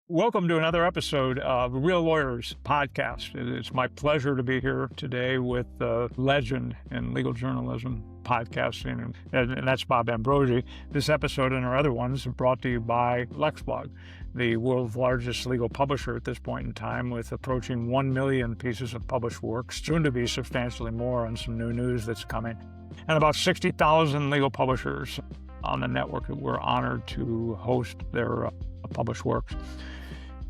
Welcome to another episode of Real Lawyers Podcast. It's my pleasure to be here today with a legend in legal journalism podcasting, and that's Bob Ambrogi. This episode and our other ones are brought to you by LexBlog, the world's largest legal publisher at this point in time, with approaching 1 million pieces of published work, soon to be substantially more on some new news that's coming, and about 60,000 legal publishers on the network that we're honored to host their published works.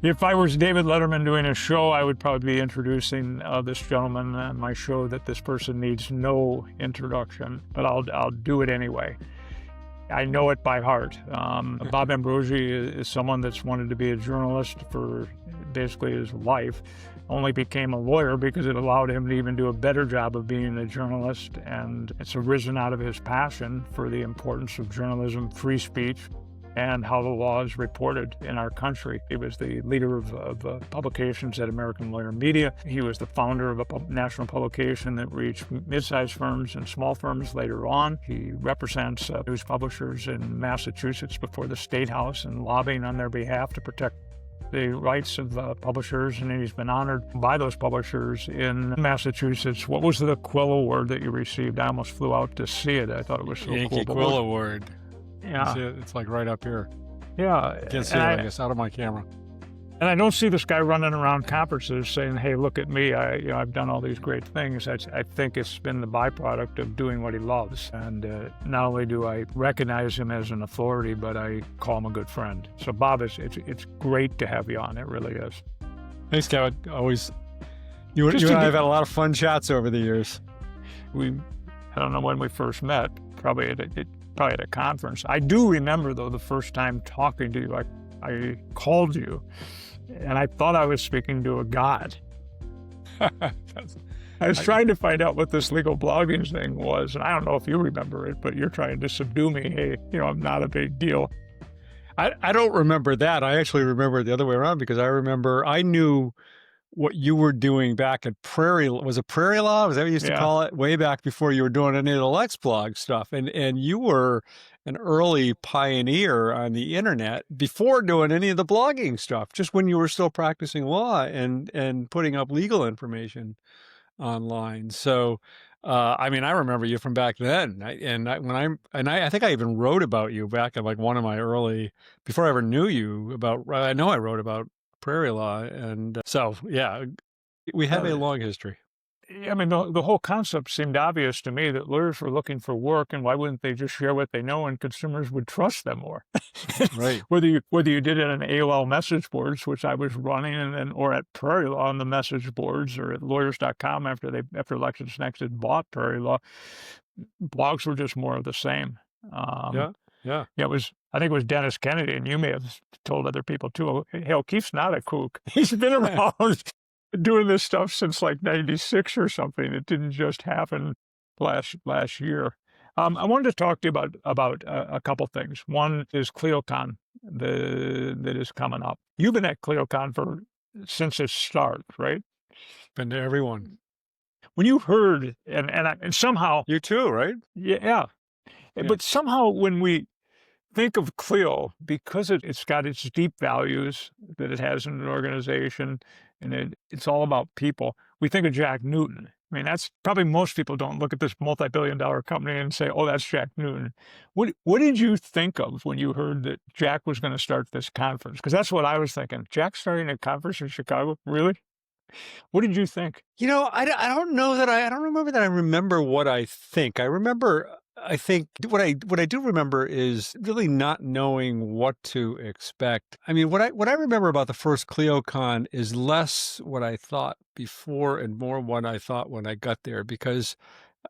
If I was David Letterman doing a show, I would probably be introducing this gentleman on my show that this person needs no introduction, but I'll do it anyway. I know it by heart. Bob Ambrogi is someone that's wanted to be a journalist for basically his life, only became a lawyer because it allowed him to even do a better job of being a journalist, and it's arisen out of his passion for the importance of journalism, free speech, and how the law is reported in our country. He was the leader of publications at American Lawyer Media. He was the founder of a national publication that reached mid-sized firms and small firms later on. He represents news publishers in Massachusetts before the State House and lobbying on their behalf to protect the rights of publishers, and he's been honored by those publishers in Massachusetts. What was the Quill Award that you received? I almost flew out to see it. I thought it was so Yankee cool. Quill Award. Yeah. It's like right up here. Yeah. Can't see it, I guess, out of my camera. And I don't see this guy running around conferences saying, hey, look at me, I've done all these great things. I think it's been the byproduct of doing what he loves. And not only do I recognize him as an authority, but I call him a good friend. So, Bob, it's great to have you on. It really is. Thanks, Kevin. Always. You and I have had a lot of fun chats over the years. I don't know when we first met, probably at a conference. I do remember, though, the first time talking to you, I called you, and I thought I was speaking to a god. I was trying to find out what this legal blogging thing was, and I don't know if you remember it, but you're trying to subdue me. Hey, I'm not a big deal. I don't remember that. I actually remember it the other way around, because I knew what you were doing back at Prairie. Was it Prairie Law? Was that what you used to call it? Way back before you were doing any of the LexBlog stuff. And you were an early pioneer on the internet before doing any of the blogging stuff, just when you were still practicing law and putting up legal information online. So, I rember you from back then. I think I even wrote about you back in like one of my early, before I ever knew you, I know I wrote about Prairie Law. And so, yeah, we have a long history. The whole concept seemed obvious to me, that lawyers were looking for work, and why wouldn't they just share what they know, and consumers would trust them more? Right. Whether you did it on AOL message boards, which I was running, or at Prairie Law on the message boards, or at lawyers.com after LexisNexis had bought Prairie Law, blogs were just more of the same. Yeah. I think it was Dennis Kennedy, and you may have told other people too, hey, O'Keefe's not a kook. He's been around doing this stuff since like 96 or something. It didn't just happen last year. I wanted to talk to you about a couple things. One is ClioCon that is coming up. You've been at ClioCon since its start, right? Been to everyone. When you heard, and somehow... You too, right? Yeah. But somehow when we think of Clio, because it's got its deep values that it has in an organization, and it's all about people, we think of Jack Newton. That's probably, most people don't look at this multi-billion-dollar company and say, oh, that's Jack Newton. What did you think of when you heard that Jack was going to start this conference? Because that's what I was thinking. Jack starting a conference in Chicago? Really? What did you think? I don't know that I don't remember that I remember what I think. I think what I do remember is really not knowing what to expect. What I remember about the first ClioCon is less what I thought before and more what I thought when I got there, because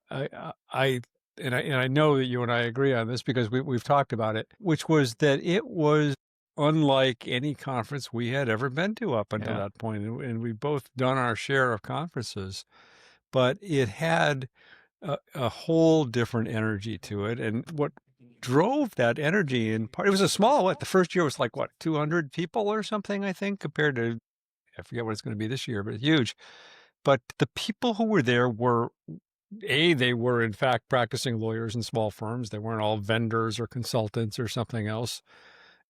I know that you and I agree on this, because we've talked about it, which was that it was unlike any conference we had ever been to up until that point. And we've both done our share of conferences, but it had a whole different energy to it. And what drove that energy in part, it was a small, the first year was like, 200 people or something, I think, compared to, I forget what it's going to be this year, but it's huge. But the people who were there were, they were in fact practicing lawyers in small firms. They weren't all vendors or consultants or something else.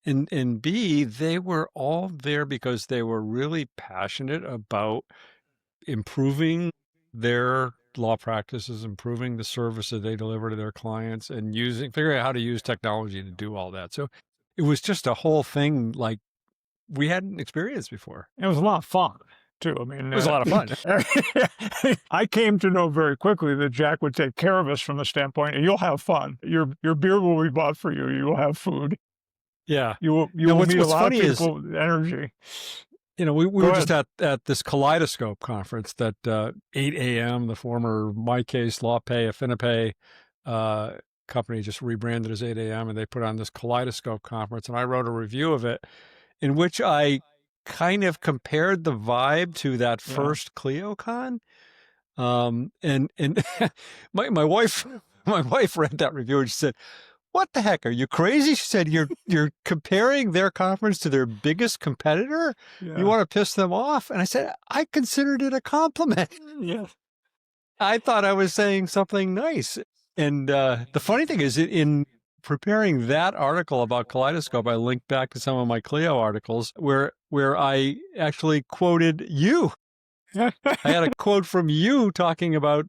And B, they were all there because they were really passionate about improving their law practices, improving the service that they deliver to their clients, and figuring out how to use technology to do all that. So it was just a whole thing like we hadn't experienced before. It was a lot of fun, too. I mean, It was a lot of fun. I came to know very quickly that Jack would take care of us from the standpoint, you'll have fun. Your beer will be bought for you. You will have food. Yeah. You will Now, meet a what's lot of funny is, people with energy. you know, we Go were ahead. just at this Kaleidoscope conference that 8 a.m., the former MyCase, LawPay, AffiniPay company just rebranded as 8 a.m. and they put on this Kaleidoscope conference, and I wrote a review of it in which I kind of compared the vibe to that Yeah. first ClioCon. And my wife read that review and she said, "What the heck? Are you crazy?" She said, "You're comparing their conference to their biggest competitor? You Yeah. want to piss them off?" And I said, "I considered it a compliment. Yeah. I thought I was saying something nice." And the funny thing is, in preparing that article about Kaleidoscope, I linked back to some of my Clio articles where I actually quoted you. I had a quote from you talking about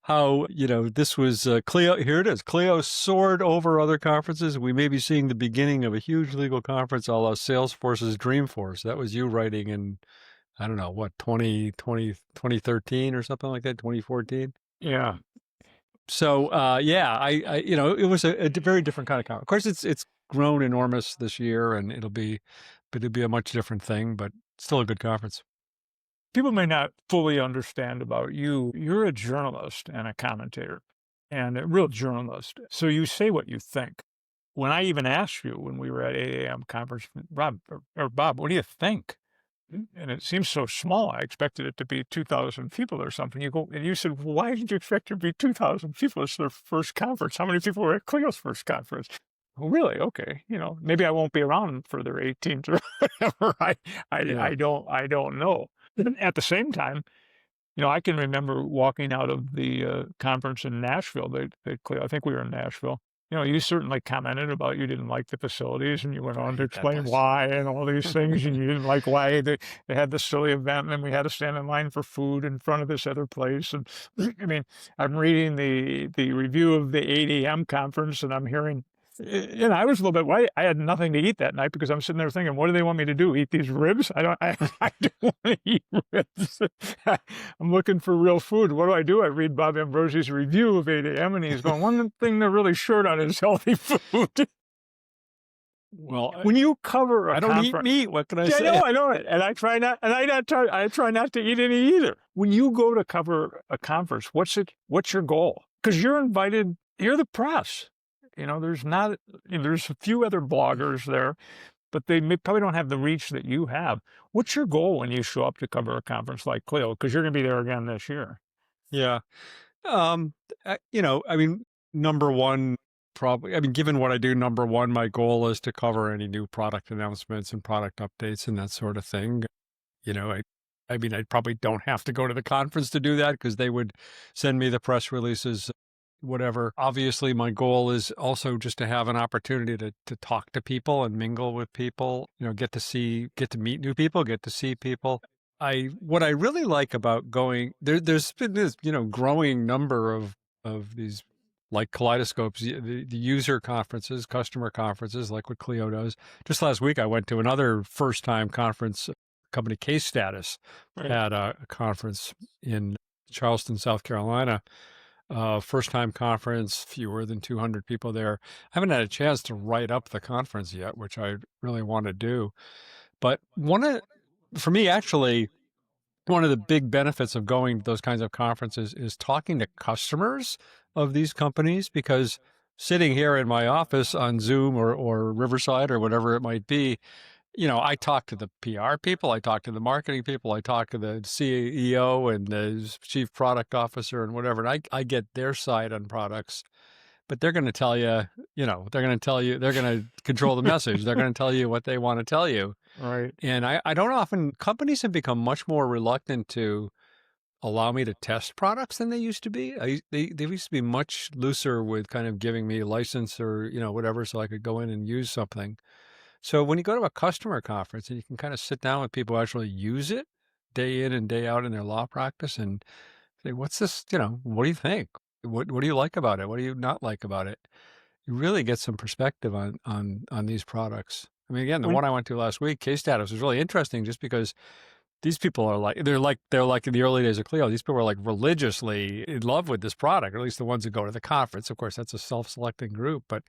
how, you know, this was Clio. Here it is. Clio soared over other conferences. We may be seeing the beginning of a huge legal conference a la Salesforce's Dreamforce. That was you writing in, I don't know, what, 2013 or something like that, 2014. Yeah. So, yeah, I you know, it was a very different kind of conference. Of course, it's grown enormous this year, and it'll be a much different thing, but still a good conference. People may not fully understand about you. You're a journalist and a commentator and a real journalist. So you say what you think. When I even asked you when we were at 8 a.m. conference, Rob, or Bob, what do you think? And it seems so small. I expected it to be 2,000 people or something. You go, and you said, why did you expect it to be 2,000 people? It's their first conference. How many people were at Clio's first conference? Oh, really? Okay. You know, maybe I won't be around for their 18th or whatever. Yeah. I don't know. At the same time, you know, I can remember walking out of the conference in Nashville. I think we were in Nashville. You know, you certainly commented about you didn't like the facilities, and you went on to Right, that explain place. why and all these things, and you didn't like why they had this silly event, and then we had to stand in line for food in front of this other place. And I mean, I'm reading the review of the 8 a.m. conference, and I'm hearing, and I was a little bit white. I had nothing to eat that night because I'm sitting there thinking, what do they want me to do? Eat these ribs? I don't want to eat ribs. I'm looking for real food. What do? I read Bob Ambrogi's review of 8 a.m. and he's going, one thing they're really short on is healthy food. Well, When you cover a I don't eat conference, meat. What can I yeah, say? I know it, and I try not to eat any either. When you go to cover a conference, what's your goal? Because you're invited. You're the press. You know, there's a few other bloggers there, but they probably don't have the reach that you have. What's your goal when you show up to cover a conference like Clio? Because you're going to be there again this year. Yeah. You know, I mean, number one, probably, I mean, given what I do, number one, my goal is to cover any new product announcements and product updates and that sort of thing. You know, I mean, I probably don't have to go to the conference to do that because they would send me the press releases, whatever. Obviously, my goal is also just to have an opportunity to talk to people and mingle with people, you know, get to meet new people, get to see people. What I really like about going there's been this, you know, growing number of these like kaleidoscopes, the user conferences, customer conferences, like what Clio does. Just last week, I went to another first time conference. Company Case Status had a conference in Charleston, South Carolina. First time conference, fewer than 200 people there. I haven't had a chance to write up the conference yet, which I really want to do. But for me, actually, one of the big benefits of going to those kinds of conferences is talking to customers of these companies, because sitting here in my office on Zoom or Riverside or whatever it might be, you know, I talk to the PR people, I talk to the marketing people, I talk to the CEO and the chief product officer and whatever, and I get their side on products. But they're going to tell you, you know, they're going to control the message. They're going to tell you what they want to tell you. Right. And I don't often, companies have become much more reluctant to allow me to test products than they used to be. They used to be much looser with kind of giving me a license or, you know, whatever, so I could go in and use something. So when you go to a customer conference and you can kind of sit down with people who actually use it day in and day out in their law practice and say, what's this, what do you think? What do you like about it? What do you not like about it? You really get some perspective on these products. I mean, again, the When one I went to last week, Case Status, was really interesting just because these people are they're like in the early days of Clio. These people are like religiously in love with this product, or at least the ones that go to the conference. Of course, that's a self-selecting group, but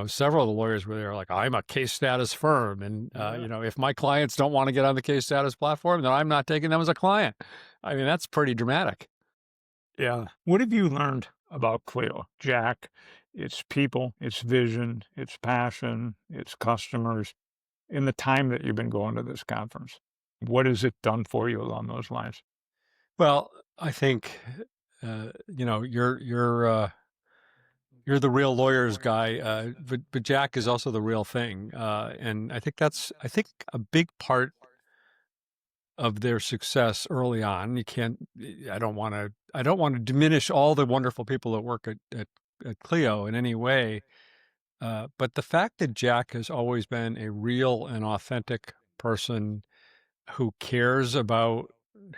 several of the lawyers were there like, I'm a Case Status firm, and yeah, if my clients don't want to get on the Case Status platform, then I'm not taking them as a client. I mean, that's pretty dramatic. yeah. What have you learned about Clio, Jack? Its people, its vision, its passion, its customers, in the time that you've been going to this conference? What has it done for you along those lines? Well, I think you're the real lawyers guy, but Jack is also the real thing, and I think a big part of their success early on. I don't want to diminish all the wonderful people that work at Clio in any way, but the fact that Jack has always been a real and authentic person who cares about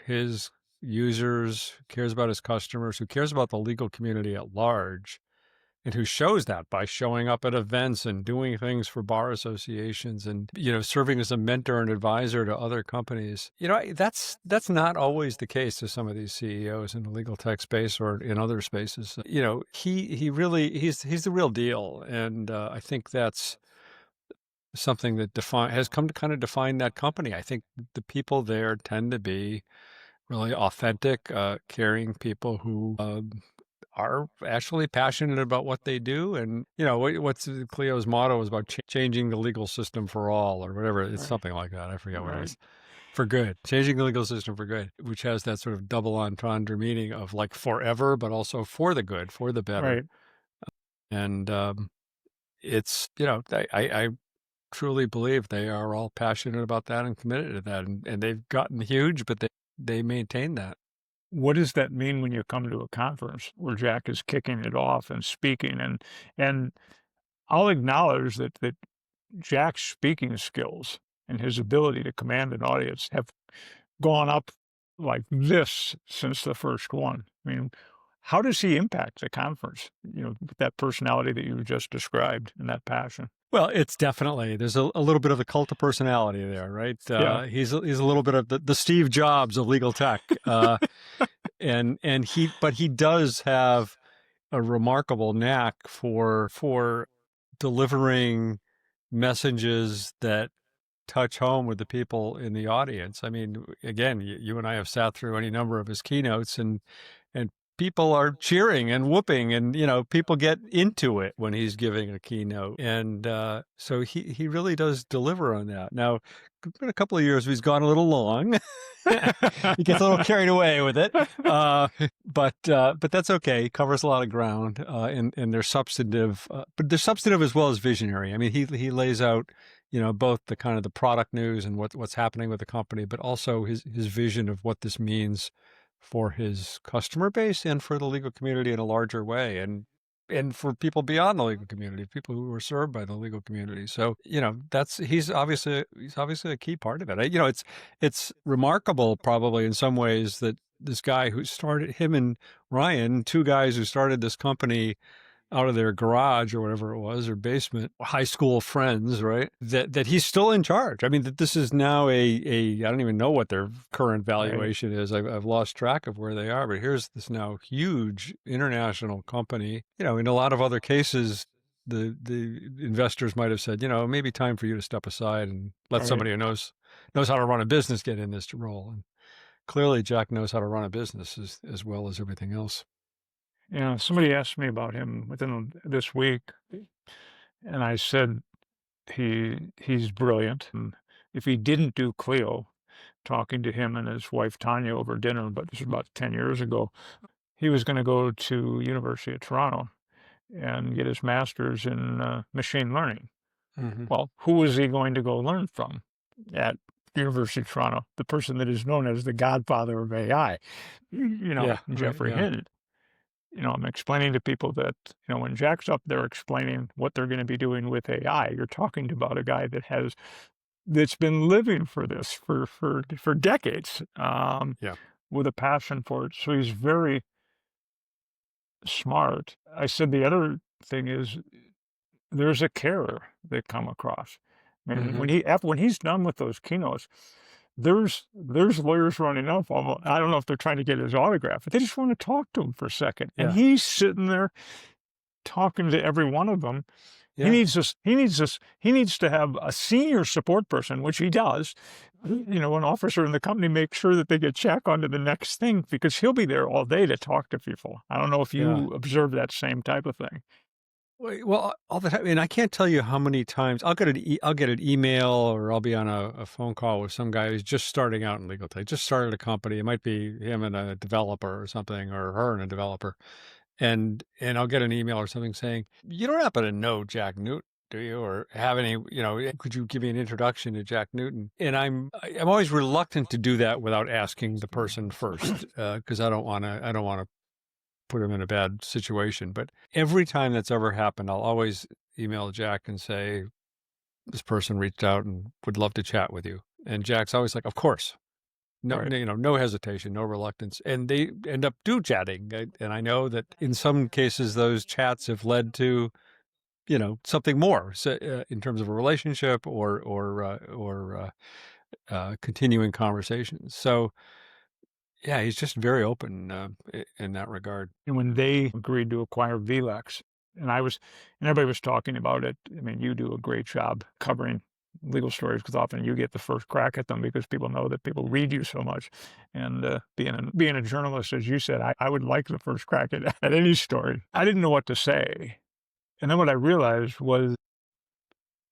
his users, cares about his customers, who cares about the legal community at large, and who shows that by showing up at events and doing things for bar associations and serving as a mentor and advisor to other companies. That's not always the case to some of these CEOs in the legal tech space or in other spaces. He really he's the real deal, and I think that's something that has come to kind of define that company. I think the people there tend to be really authentic, caring people who are actually passionate about what they do. And, what's Clio's motto is about changing the legal system for all or whatever. It's Right. something like that. I forget what it Right. is. For good, changing the legal system for good, which has that sort of double entendre meaning of like forever, but also for the good, for the better. Right. And it's, I truly believe they are all passionate about that and committed to that. And they've gotten huge, but they maintain that. What does that mean when you come to a conference where Jack is kicking it off and speaking? And I'll acknowledge that Jack's speaking skills and his ability to command an audience have gone up like this since the first one. I mean, how does he impact the conference, with that personality that you just described and that passion? Well, it's definitely there's a little bit of the cult of personality there, right? Yeah. He's a little bit of the Steve Jobs of legal tech, but he does have a remarkable knack for delivering messages that touch home with the people in the audience. I mean, again, you and I have sat through any number of his keynotes, and people are cheering and whooping, and people get into it when he's giving a keynote, and so he really does deliver on that. Now, it's been a couple of years, he's gone a little long. He gets a little carried away with it, but that's okay. He covers a lot of ground, and they're substantive, but they're substantive as well as visionary. I mean, he lays out both the kind of the product news and what's happening with the company, but also his vision of what this means for his customer base and for the legal community in a larger way, and for people beyond the legal community, people who are served by the legal community. So he's obviously a key part of it. It's remarkable, probably in some ways, that this guy who started, him and Ryan, two guys who started this company out of their garage or whatever it was, or basement, high school friends, right? That he's still in charge. I mean, that this is now I don't even know what their current valuation is. I've lost track of where they are, but here's this now huge international company. In a lot of other cases, the investors might have said, maybe time for you to step aside and let Right. somebody who knows how to run a business get in this role. And clearly, Jack knows how to run a business as well as everything else. Yeah, somebody asked me about him within this week, and I said he's brilliant. And if he didn't do Clio, talking to him and his wife Tanya over dinner, but this was about 10 years ago, he was going to go to University of Toronto and get his master's in machine learning. Mm-hmm. Well, who is he going to go learn from at University of Toronto? The person that is known as the godfather of AI, Yeah, right, Jeffrey yeah. Hinton. I'm explaining to people that, when Jack's up there explaining what they're going to be doing with AI, you're talking about a guy that's been living for this for decades, Yeah. with a passion for it. So he's very smart. I said the other thing is there's a care that come across. I mean, Hmm. when he's done with those keynotes, there's lawyers running up. I don't know if they're trying to get his autograph, but they just want to talk to him for a second. And Yeah. he's sitting there talking to every one of them. He Yeah. needs this. He needs this. He needs to have a senior support person, which he does. An officer in the company make sure that they get Jack onto the next thing because he'll be there all day to talk to people. I don't know if Yeah. you observe that same type of thing. Well, all the time, and I can't tell you how many times I'll get an email or I'll be on a phone call with some guy who's just starting out in legal tech, just started a company. It might be him and a developer or something, or her and a developer, and I'll get an email or something saying, "You don't happen to know Jack Newton, do you? Or have any? Could you give me an introduction to Jack Newton?" And I'm always reluctant to do that without asking the person first, because I don't want to put him in a bad situation. But every time that's ever happened, I'll always email Jack and say, this person reached out and would love to chat with you. And Jack's always like, of course. No, Right. no hesitation, no reluctance. And they end up chatting. And I know that in some cases, those chats have led to, something more, so, in terms of a relationship or continuing conversations. So yeah, he's just very open in that regard. And when they agreed to acquire VLEX, and everybody was talking about it. I mean, you do a great job covering legal stories because often you get the first crack at them because people know that people read you so much. And being a journalist, as you said, I would like the first crack at any story. I didn't know what to say. And then what I realized was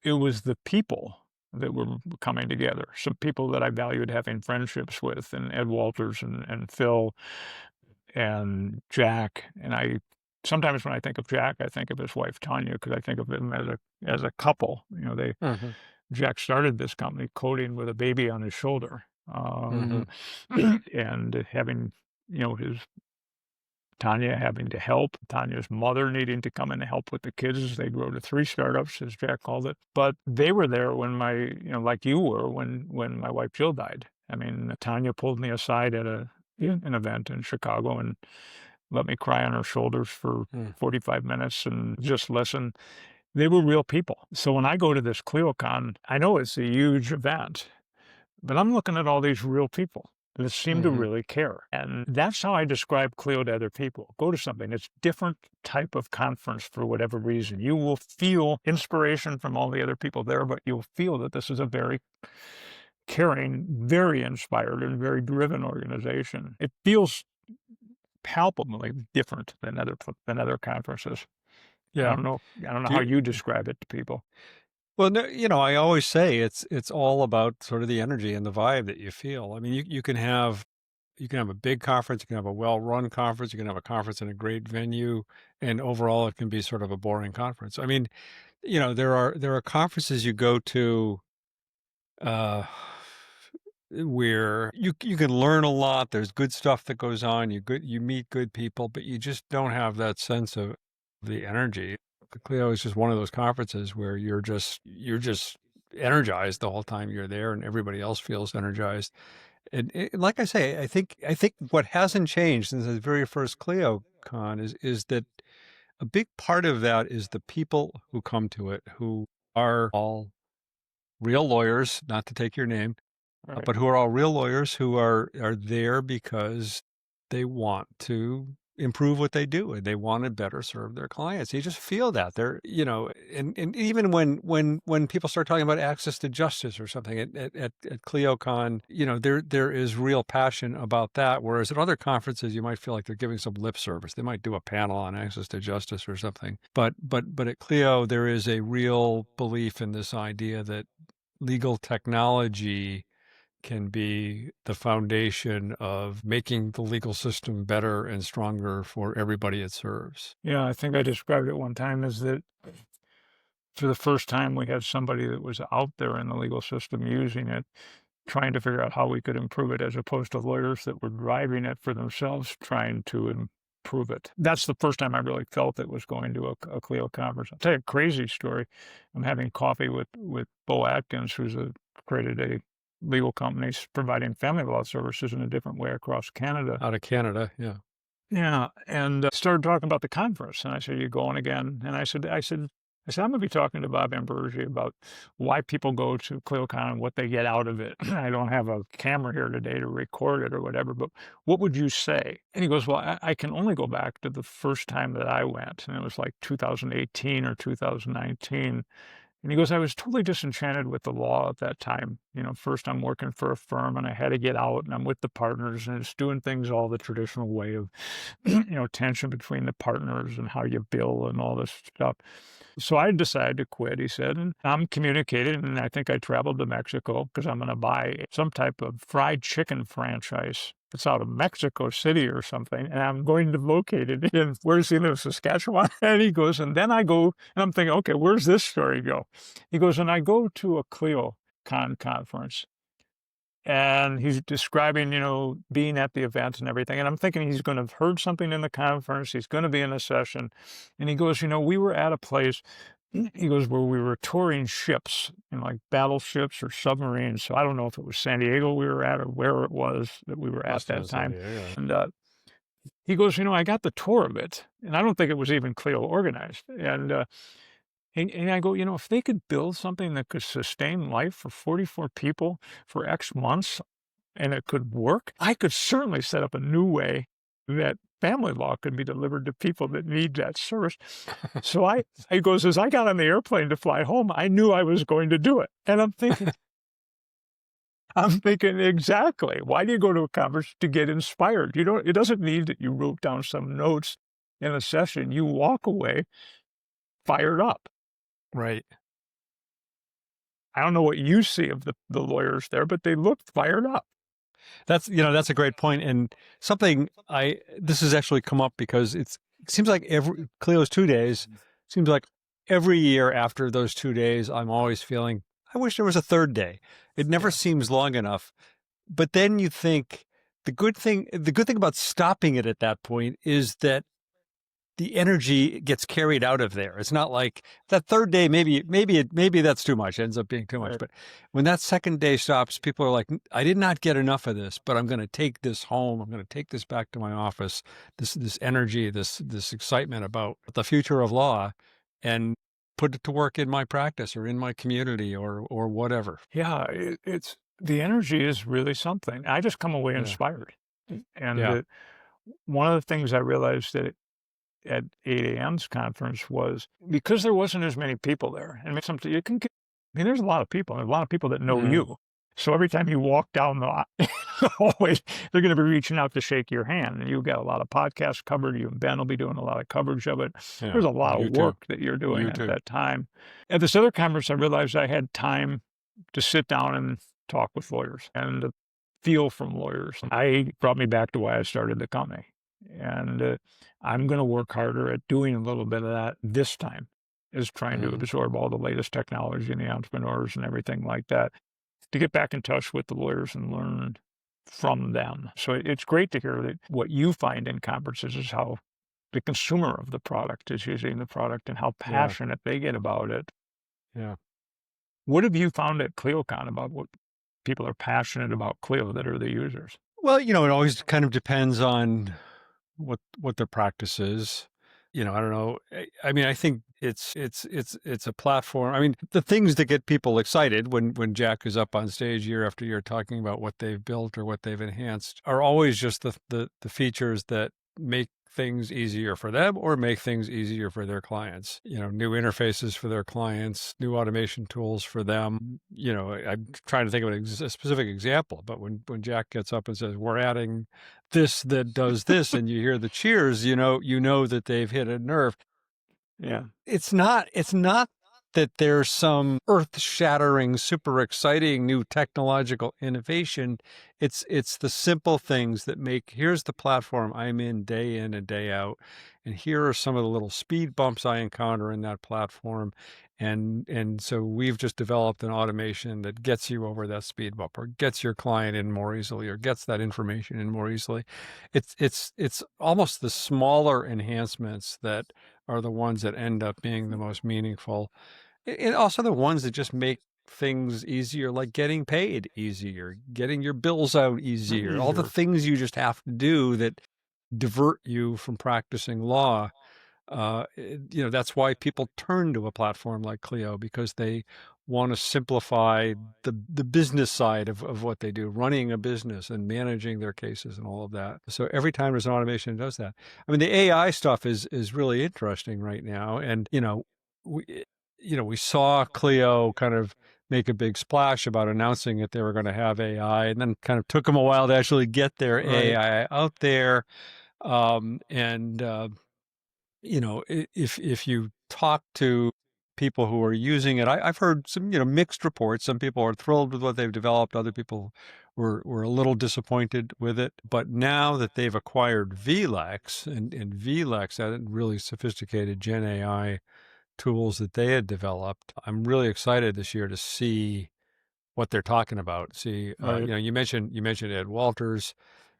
it was the people that were coming together. Some people that I valued having friendships with, and Ed Walters and Phil and Jack. And sometimes when I think of Jack, I think of his wife Tanya because I think of them as a couple. Hmm. Jack started this company coding with a baby on his shoulder, Hmm. and having his Tanya having to help, Tanya's mother needing to come in and help with the kids as they grow to 3 startups, as Jack called it. But they were there when like you were when my wife Jill died. I mean, Tanya pulled me aside at an event in Chicago and let me cry on her shoulders for 45 minutes and just listen. They were real people. So when I go to this ClioCon, I know it's a huge event, but I'm looking at all these real people that seem to Hmm. really care. And that's how I describe Clio to other people. Go to something. It's different type of conference for whatever reason. You will feel inspiration from all the other people there, but you'll feel that this is a very caring, very inspired, and very driven organization. It feels palpably different than other conferences. I Yeah. don't know. I don't know Do how you, you describe it to people. well, no, I always say it's all about sort of the energy and the vibe that you feel. I mean, you can have a big conference, you can have a well-run conference, you can have a conference in a great venue, and overall it can be sort of a boring conference. I mean, there are conferences you go to uh where you can learn a lot. There's good stuff that goes on. You meet good people, but you just don't have that sense of the energy. Clio is just one of those conferences where you're just energized the whole time you're there, and everybody else feels energized. And like I say, I think what hasn't changed since the very first Clio Con is that a big part of that is the people who come to it, who are all real lawyers, not to take your name, Right. but who are all real lawyers who are there because they want to improve what they do and they want to better serve their clients. You just feel that they're, and even when people start talking about access to justice or something at ClioCon, there is real passion about that. Whereas at other conferences, you might feel like they're giving some lip service. They might do a panel on access to justice or something. But at Clio, there is a real belief in this idea that legal technology can be the foundation of making the legal system better and stronger for everybody it serves. Yeah, I think I described it one time as that for the first time we had somebody that was out there in the legal system using it, trying to figure out how we could improve it, as opposed to lawyers that were driving it for themselves, trying to prove it. That's the first time I really felt it was going to a Clio conference. I'll tell you a crazy story. I'm having coffee with Bo Atkins, who's created a legal company providing family law services in a different way across Canada. Out of Canada, yeah. Yeah, and started talking about the conference, and I said, "You going again?" And I said, "I'm going to be talking to Bob Ambrogi about why people go to ClioCon and what they get out of it. I don't have a camera here today to record it or whatever, but what would you say?" And he goes, "Well, I can only go back to the first time that I went, and it was like 2018 or 2019." And he goes, "I was totally disenchanted with the law at that time. First I'm working for a firm and I had to get out and I'm with the partners and it's doing things all the traditional way of, tension between the partners and how you bill and all this stuff. So I decided to quit," he said, "and I'm communicating, and I think I traveled to Mexico because I'm going to buy some type of fried chicken franchise. It's out of Mexico City or something, and I'm going to locate it in, where's he live, Saskatchewan?" And he goes, and then I go, and I'm thinking, okay, where's this story go? He goes, and I go to a ClioCon conference, and he's describing, being at the event and everything. And I'm thinking he's going to have heard something in the conference. He's going to be in a session. And he goes, we were at a place, he goes, where we were touring ships, like battleships or submarines. So I don't know if it was San Diego we were at or where it was that we were at that time. And he goes, I got the tour of it. And I don't think it was even Clio organized. And I go, if they could build something that could sustain life for 44 people for X months and it could work, I could certainly set up a new way that family law could be delivered to people that need that service. So he goes, as I got on the airplane to fly home, I knew I was going to do it. And I'm thinking exactly. Why do you go to a conference? To get inspired. It doesn't need that you wrote down some notes in a session. You walk away fired up. Right. I don't know what you see of the lawyers there, but they look fired up. That's a great point. And something this has actually come up because it seems like Clio's 2 days, seems like every year after those 2 days, I'm always feeling, I wish there was a third day. It never seems long enough. But then you think the good thing about stopping it at that point is that the energy gets carried out of there. It's not like that third day, maybe that's too much, ends up being too much. Right. But when that second day stops, people are like, I did not get enough of this, but I'm going to take this home. I'm going to take this back to my office, this energy, this excitement about the future of law, and put it to work in my practice or in my community or whatever. Yeah, it's the energy is really something. I just come away inspired. And one of the things I realized that at 8 a.m.'s conference was because there wasn't as many people there. And there's a lot of people. There's a lot of people that know you. So every time you walk down the hallway, they're going to be reaching out to shake your hand. And you've got a lot of podcasts covered. You and Ben will be doing a lot of coverage of it. Yeah, there's a lot of work that you're doing at that time. At this other conference, I realized I had time to sit down and talk with lawyers and to feel from lawyers. It brought me back to why I started the company. And I'm going to work harder at doing a little bit of that this time, is trying to absorb all the latest technology and the entrepreneurs and everything like that, to get back in touch with the lawyers and learn from them. So it's great to hear that what you find in conferences is how the consumer of the product is using the product and how passionate they get about it. Yeah. What have you found at ClioCon about what people are passionate about Clio that are the users? Well, it always kind of depends on what their practice is. I don't know. I mean, I think it's a platform. I mean, the things that get people excited when Jack is up on stage year after year talking about what they've built or what they've enhanced are always just the features that make things easier for them or make things easier for their clients. New interfaces for their clients, new automation tools for them. I'm trying to think of a specific example, but when Jack gets up and says, we're adding this that does this, and you hear the cheers, you know that they've hit a nerve. Yeah. It's not that there's some earth-shattering, super exciting new technological innovation. It's the simple things that here's the platform I'm in and day out, and here are some of the little speed bumps I encounter in that platform. And so we've just developed an automation that gets you over that speed bump, or gets your client in more easily, or gets that information in more easily. It's almost the smaller enhancements that are the ones that end up being the most meaningful, and also the ones that just make things easier, like getting paid easier, getting your bills out easier, all the Easier. things you just have to do that divert you from practicing law. That's why people turn to a platform like Clio, because they want to simplify the business side of what they do, running a business and managing their cases and all of that. So every time there's an automation that does that. I mean, the AI stuff is really interesting right now. And, we saw Clio kind of make a big splash about announcing that they were going to have AI, and then kind of took them a while to actually get their Right. AI out there. And if you talk to people who are using it, I've heard some mixed reports. Some people are thrilled with what they've developed. Other people were a little disappointed with it. But now that they've acquired VLEX, and VLEX had really sophisticated Gen AI tools that they had developed, I'm really excited this year to see what they're talking about. See, Right. you mentioned Ed Walters,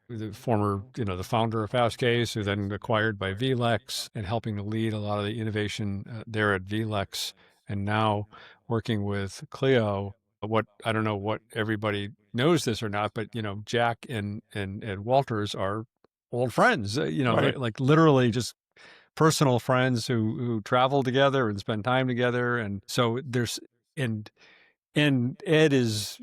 the former, the founder of Fastcase, who then acquired by VLEX, and helping to lead a lot of the innovation there at VLEX, and now working with Clio. What I don't know what everybody knows this or not, but Jack and Ed Walters are old friends. Right. Like literally just personal friends who travel together and spend time together, and so there's and and Ed is,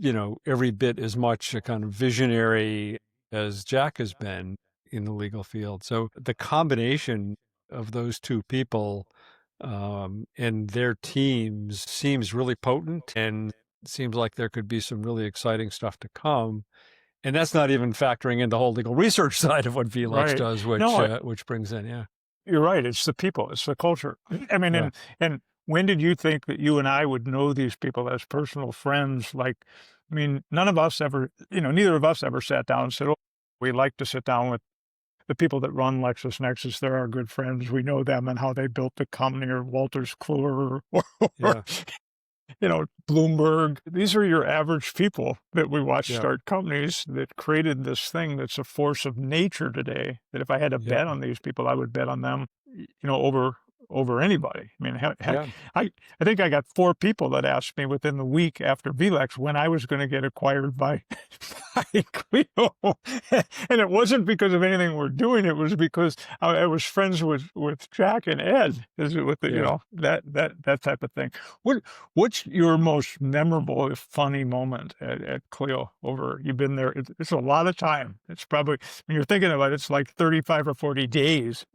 every bit as much a kind of visionary as Jack has been in the legal field. So the combination of those two people and their teams seems really potent, and seems like there could be some really exciting stuff to come. And that's not even factoring in the whole legal research side of what VLEX Right. does, No, which brings in, yeah, you're right. It's the people. It's the culture. I mean, yeah, and when did you think that you and I would know these people as personal friends? Like, I mean, none of us ever, neither of us ever sat down and said, "Oh, we like to sit down with the people that run LexisNexis. They're our good friends. We know them and how they built the company," or Walters Kluwer, or yeah, Bloomberg. These are your average people that we watch yeah, start companies that created this thing that's a force of nature today. That if I had to yeah, bet on these people, I would bet on them, over anybody. I mean, heck, yeah, I think I got 4 people that asked me within the week after VLEX when I was going to get acquired by, by Clio. And it wasn't because of anything we're doing. It was because I was friends with Jack and Ed, with the, yeah. that type of thing. What's your most memorable, funny moment at Clio? You've been there. It's a lot of time. It's probably, when you're thinking about it, it's like 35 or 40 days,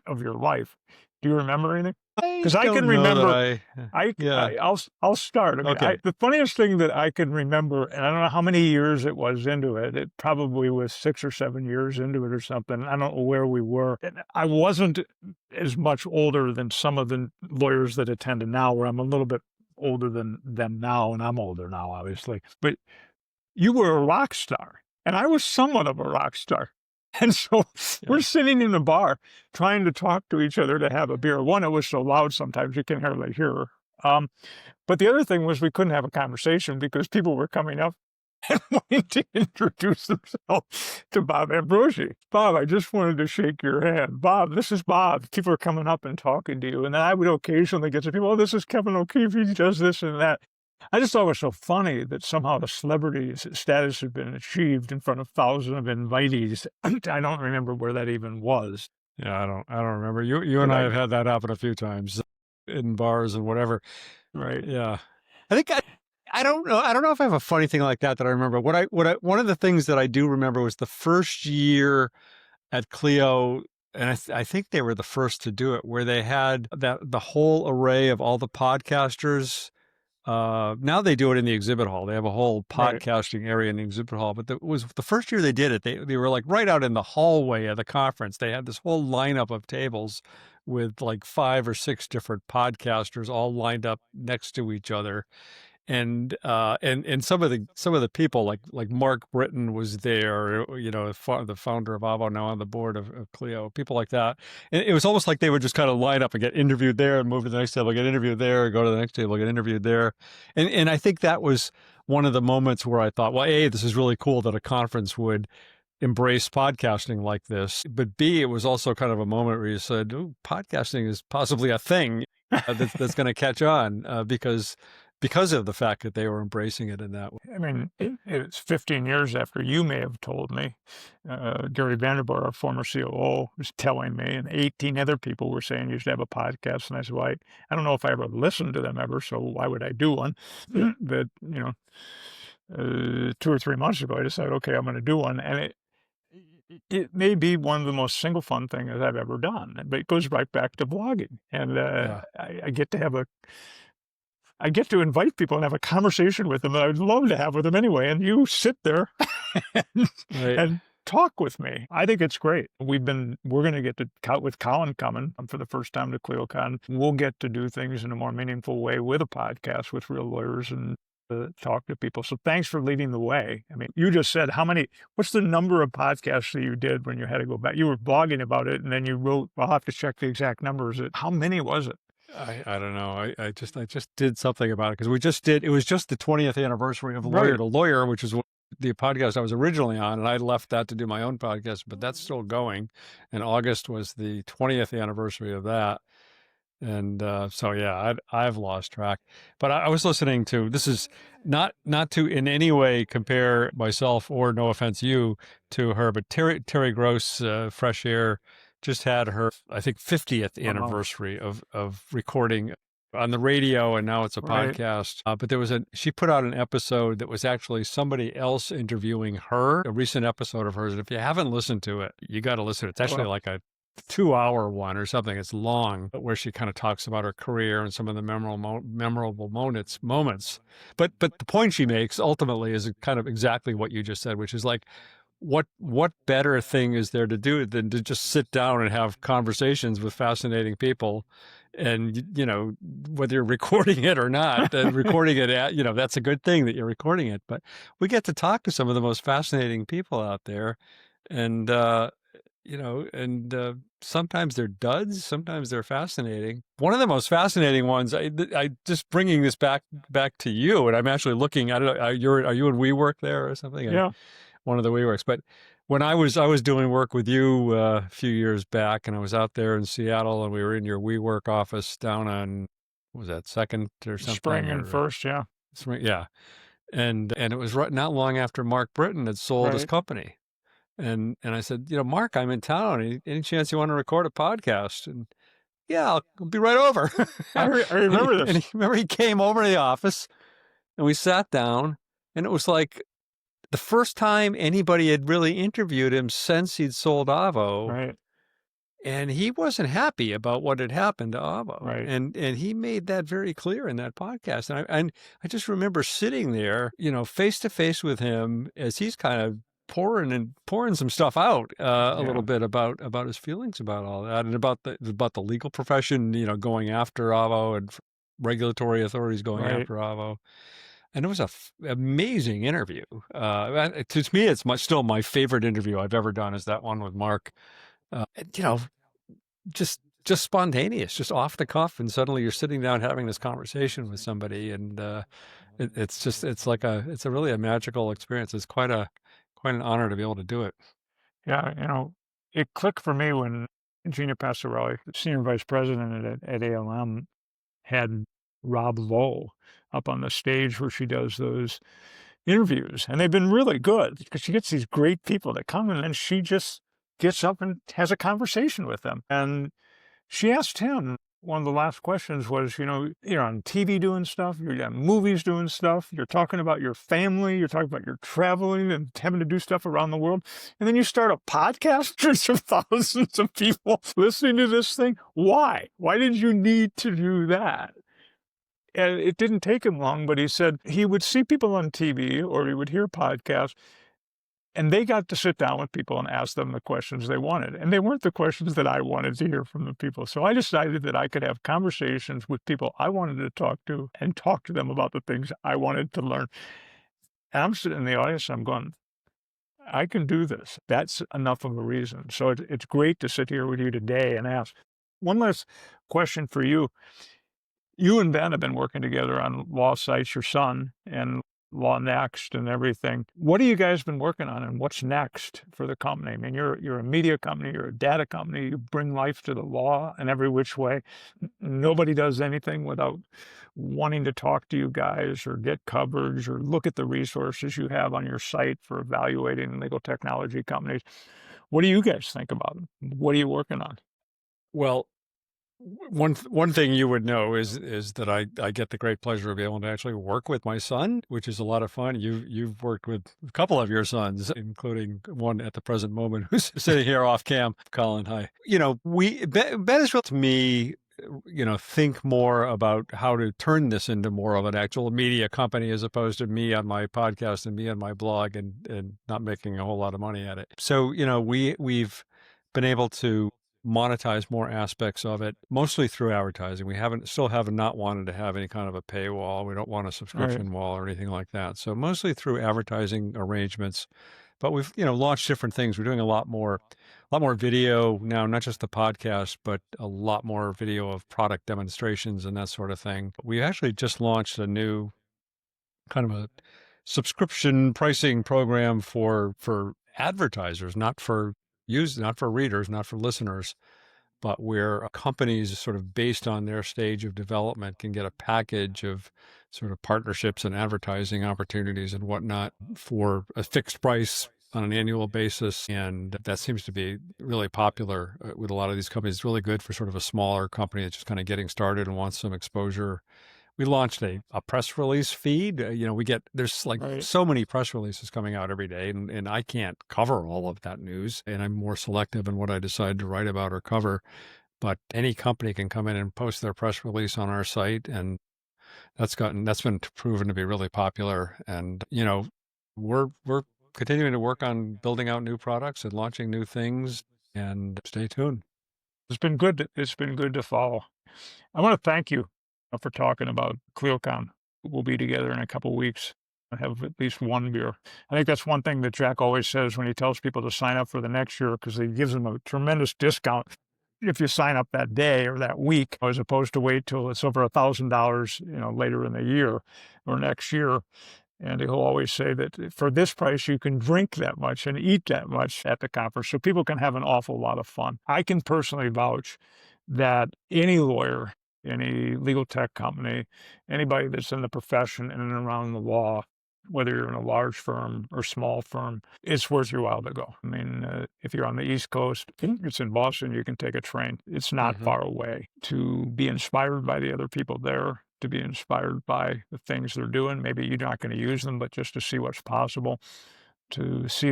of your life. Do you remember anything? I Because I can don't know that remember. yeah, I'll start. I mean, okay. the funniest thing that I can remember, and I don't know how many years it was into it. It probably was 6 or 7 years into it or something. I don't know where we were. And I wasn't as much older than some of the lawyers that attended now, where I'm a little bit older than them now, and I'm older now, obviously. But you were a rock star, and I was somewhat of a rock star. And so we're Yeah, sitting in the bar trying to talk to each other to have a beer. One, it was so loud sometimes you can hardly hear her. But the other thing was we couldn't have a conversation because people were coming up and wanting to introduce themselves to Bob Ambrogi. "Bob, I just wanted to shake your hand. Bob, this is Bob." People are coming up and talking to you. And then I would occasionally get to people, "Oh, this is Kevin O'Keefe. He does this and that." I just thought it was so funny that somehow the celebrity status had been achieved in front of thousands of invitees. I don't remember where that even was, yeah. I don't remember. You but and I have had that happen a few times in bars and whatever. right, Yeah, I think I don't know. I don't know if I have a funny thing like that I remember. One of the things that I do remember was the first year at Clio, and I think they were the first to do it, where they had the whole array of all the podcasters. Now they do it in the exhibit hall. They have a whole right. podcasting area in the exhibit hall. But it was the first year they did it. They were like right out in the hallway of the conference. They had this whole lineup of tables with like 5 or 6 different podcasters all lined up next to each other. and some of the people like Mark Britton was there, the founder of Avo, now on the board of Clio, people like that. And it was almost like they would just kind of line up and get interviewed there and move to the next table, get interviewed there, go to the next table, get interviewed there. And I think that was one of the moments where I thought, well, A, this is really cool that a conference would embrace podcasting like this. But B, it was also kind of a moment where you said, "Ooh, podcasting is possibly a thing that's going to catch on because of the fact that they were embracing it in that way." I mean, it's 15 years after you may have told me. Gary Vanderbilt, our former COO, was telling me, and 18 other people were saying you should have a podcast. And I said, well, I don't know if I ever listened to them ever, so why would I do one? But, 2 or 3 months ago, I decided, okay, I'm going to do one. And it may be one of the most single fun things I've ever done, but it goes right back to blogging. And I get to invite people and have a conversation with them that I'd love to have with them anyway. And you sit there and talk with me. I think it's great. We're going to get to, with Colin coming for the first time to ClioCon, we'll get to do things in a more meaningful way with a podcast with real lawyers and talk to people. So thanks for leading the way. I mean, you just said what's the number of podcasts that you did when you had to go back? You were blogging about it and then you wrote, I'll have to check the exact numbers. How many was it? I don't know. I just did something about it because it was just the 20th anniversary of Lawyer to Lawyer, which is the podcast I was originally on, and I left that to do my own podcast, but that's still going. And August was the 20th anniversary of that. And so, yeah, I've lost track. But I was listening to, this is not to in any way compare myself or, no offense, you to her, but Terry Gross, Fresh Air, just had her, I think, 50th anniversary of recording on the radio, and now it's a podcast. But she put out an episode that was actually somebody else interviewing her, a recent episode of hers. And if you haven't listened to it, you got to listen. It's actually like a 2-hour one or something. It's long, but where she kind of talks about her career and some of the memorable moments. But the point she makes ultimately is kind of exactly what you just said, which is like, what better thing is there to do than to just sit down and have conversations with fascinating people? And, whether you're recording it or not, recording it that's a good thing that you're recording it. But we get to talk to some of the most fascinating people out there. And, sometimes they're duds, sometimes they're fascinating. One of the most fascinating ones, I just bringing this back to you, and I'm actually looking, I don't know, are you in WeWork there or something? Yeah. One of the WeWorks. But when I was doing work with you a few years back, and I was out there in Seattle, and we were in your WeWork office down on, what was that, 2nd or something? Spring and First, yeah. Spring, yeah. And it was not long after Mark Britton had sold his company. And I said, Mark, I'm in town. Any chance you want to record a podcast? And yeah, I'll be right over. I remember this. And he came over to the office, and we sat down, and it was like the first time anybody had really interviewed him since he'd sold Avo. Right. And he wasn't happy about what had happened to Avo. Right. And he made that very clear in that podcast. And I just remember sitting there, face to face with him as he's kind of pouring some stuff out a little bit about his feelings about all that, and about the legal profession, going after Avo, and regulatory authorities going after Avo. And it was an amazing interview. To me, it's still my favorite interview I've ever done, is that one with Mark. Just spontaneous, just off the cuff, and suddenly you're sitting down having this conversation with somebody, and it's really a magical experience. It's quite an honor to be able to do it. Yeah, it clicked for me when Gina Passarelli, senior vice president at ALM, had Rob Lowe up on the stage where she does those interviews. And they've been really good because she gets these great people that come, and then she just gets up and has a conversation with them. And she asked him, one of the last questions was, you're on TV doing stuff, you're on movies doing stuff, you're talking about your family, you're talking about your traveling and having to do stuff around the world, and then you start a podcast. There's thousands of people listening to this thing. Why? Why did you need to do that? And it didn't take him long, but he said he would see people on TV or he would hear podcasts, And they got to sit down with people and ask them the questions they wanted. And they weren't the questions that I wanted to hear from the people. So I decided that I could have conversations with people I wanted to talk to and talk to them about the things I wanted to learn. And I'm sitting in the audience, I'm going, I can do this. That's enough of a reason. So it's great to sit here with you today and ask. One last question for you. You and Ben have been working together on LawSites, your son, and Law Next and everything. What have you guys been working on, and what's next for the company? I mean, you're a media company, you're a data company, you bring life to the law in every which way. Nobody does anything without wanting to talk to you guys or get coverage or look at the resources you have on your site for evaluating legal technology companies. What do you guys think about them? What are you working on? Well, one thing you would know is that I get the great pleasure of being able to actually work with my son, which is a lot of fun. You've worked with a couple of your sons, including one at the present moment who's sitting here off cam. Colin, hi. Ben has helped me, think more about how to turn this into more of an actual media company as opposed to me on my podcast and me on my blog and not making a whole lot of money at it. So, we've been able to monetize more aspects of it, mostly through advertising. We still have not wanted to have any kind of a paywall. We don't want a subscription wall or anything like that. So mostly through advertising arrangements. But we've, launched different things. We're doing a lot more video now, not just the podcast, but a lot more video of product demonstrations and that sort of thing. We actually just launched a new kind of a subscription pricing program for advertisers, not for readers, not for listeners, but where companies sort of based on their stage of development can get a package of sort of partnerships and advertising opportunities and whatnot for a fixed price on an annual basis. And that seems to be really popular with a lot of these companies. It's really good for sort of a smaller company that's just kind of getting started and wants some exposure. We launched a press release feed. There's so many press releases coming out every day, and I can't cover all of that news. And I'm more selective in what I decide to write about or cover. But any company can come in and post their press release on our site, and that's been proven to be really popular. And we're continuing to work on building out new products and launching new things. And stay tuned. It's been good. It's been good to follow. I want to thank you for talking about ClioCon. We'll be together in a couple of weeks. I have at least one beer. I think that's one thing that Jack always says when he tells people to sign up for the next year, because he gives them a tremendous discount if you sign up that day or that week, as opposed to wait till it's over $1,000, later in the year or next year. And he'll always say that for this price, you can drink that much and eat that much at the conference. So people can have an awful lot of fun. I can personally vouch that any lawyer, any legal tech company, anybody that's in the profession and around the law, whether you're in a large firm or small firm, it's worth your while to go. I mean, if you're on the East Coast, it's in Boston, you can take a train. It's not far away. To be inspired by the other people there, to be inspired by the things they're doing. Maybe you're not going to use them, but just to see what's possible, to see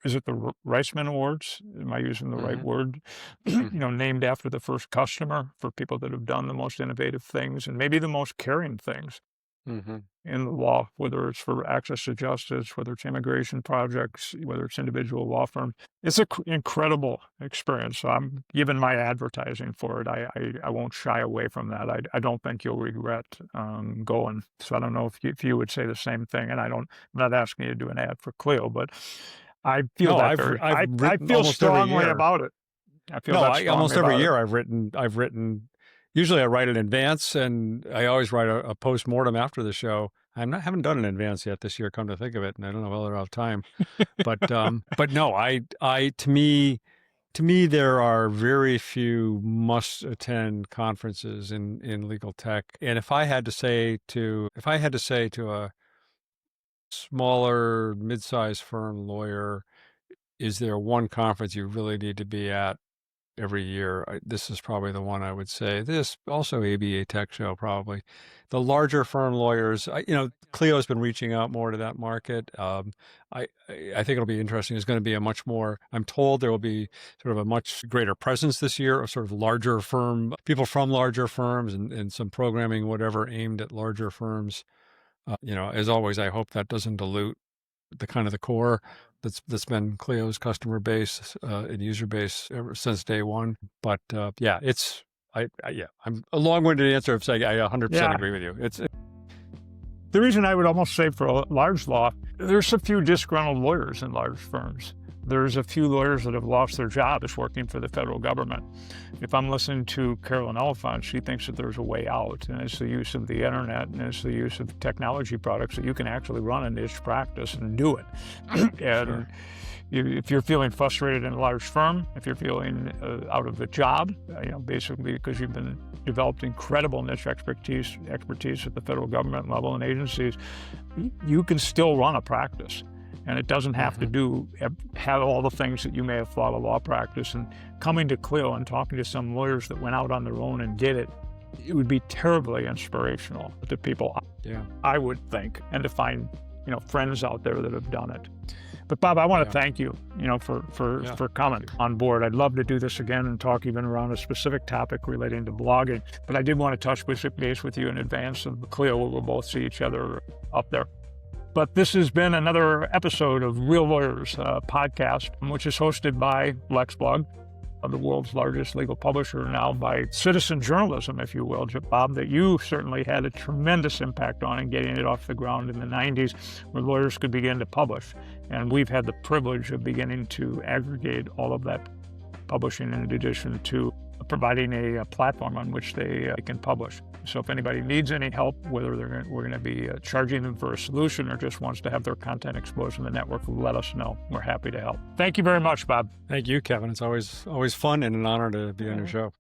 is it the Reisman Awards? Am I using the right word? Named after the first customer for people that have done the most innovative things and maybe the most caring things in the law, whether it's for access to justice, whether it's immigration projects, whether it's individual law firms. It's an incredible experience. So I'm giving my advertising for it. I won't shy away from that. I don't think you'll regret going. So I don't know if you would say the same thing. And I'm not asking you to do an ad for Clio, but I feel I feel strongly about it. I feel almost every year I've written. Usually I write in advance, and I always write a post-mortem after the show. Haven't done an advance yet this year, come to think of it, and I don't know whether I'll have time. But but no, to me, there are very few must-attend conferences in legal tech. And if I had to say to a smaller, mid-sized firm lawyer, is there one conference you really need to be at every year? This is probably the one I would say. This also ABA Tech Show, probably. The larger firm lawyers, Clio has been reaching out more to that market. I think it'll be interesting. There's going to be I'm told there will be sort of a much greater presence this year of sort of larger people from larger firms and some programming, whatever, aimed at larger firms. As always, I hope that doesn't dilute the core. that's been Clio's customer base and user base ever since day one. But yeah, I'm a long-winded answer of saying I 100% agree with you. It's the reason I would almost say for a large law, there's a few disgruntled lawyers in large firms. There's a few lawyers that have lost their jobs working for the federal government. If I'm listening to Carolyn Oliphant, she thinks that there's a way out, and it's the use of the internet and it's the use of technology products that you can actually run a niche practice and do it. And if you're feeling frustrated in a large firm, if you're feeling out of the job, basically because you've been developed incredible niche expertise at the federal government level and agencies, you can still run a practice. And it doesn't have to have all the things that you may have thought a law practice. And coming to Clio and talking to some lawyers that went out on their own and did it, it would be terribly inspirational to people, I would think, and to find, friends out there that have done it. But Bob, I want to thank you, for coming on board. I'd love to do this again and talk even around a specific topic relating to blogging. But I did want to touch base with you in advance of Clio, where we'll both see each other up there. But this has been another episode of Real Lawyers podcast, which is hosted by LexBlog, the world's largest legal publisher now, by citizen journalism, if you will, Bob, that you certainly had a tremendous impact on in getting it off the ground in the 90s, where lawyers could begin to publish. And we've had the privilege of beginning to aggregate all of that publishing in addition to providing a platform on which they can publish. So if anybody needs any help, whether we're going to be charging them for a solution or just wants to have their content exposed in the network, let us know. We're happy to help. Thank you very much, Bob. Thank you, Kevin. It's always fun and an honor to be on your show.